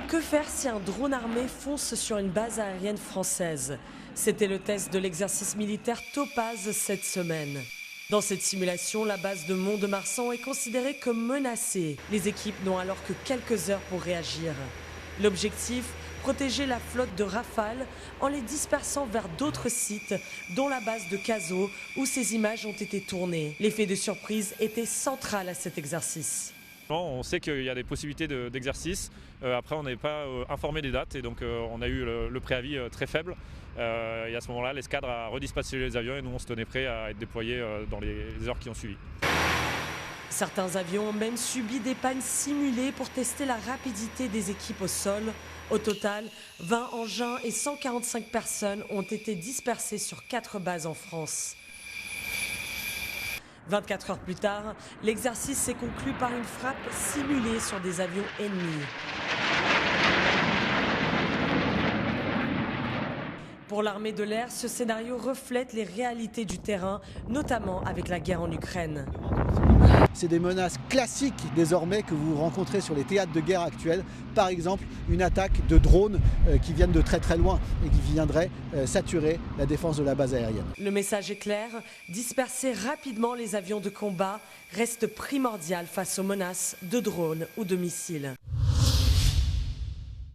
Que faire si un drone armé fonce sur une base aérienne française? C'était le test de l'exercice militaire Topaz cette semaine. Dans cette simulation, la base de Mont-de-Marsan est considérée comme menacée. Les équipes n'ont alors que quelques heures pour réagir. L'objectif, protéger la flotte de Rafale en les dispersant vers d'autres sites, dont la base de Cazaux, où ces images ont été tournées. L'effet de surprise était central à cet exercice. On sait qu'il y a des possibilités d'exercice. Après, on n'est pas informé des dates et donc on a eu le préavis très faible. Et à ce moment-là, l'escadre a redispatché les avions et nous, on se tenait prêts à être déployés dans les heures qui ont suivi. Certains avions ont même subi des pannes simulées pour tester la rapidité des équipes au sol. Au total, 20 engins et 145 personnes ont été dispersées sur 4 bases en France. 24 heures plus tard, l'exercice s'est conclu par une frappe simulée sur des avions ennemis. Pour l'armée de l'air, ce scénario reflète les réalités du terrain, notamment avec la guerre en Ukraine. C'est des menaces classiques désormais que vous rencontrez sur les théâtres de guerre actuels. Par exemple, une attaque de drones qui viennent de très très loin et qui viendraient saturer la défense de la base aérienne. Le message est clair, disperser rapidement les avions de combat reste primordial face aux menaces de drones ou de missiles.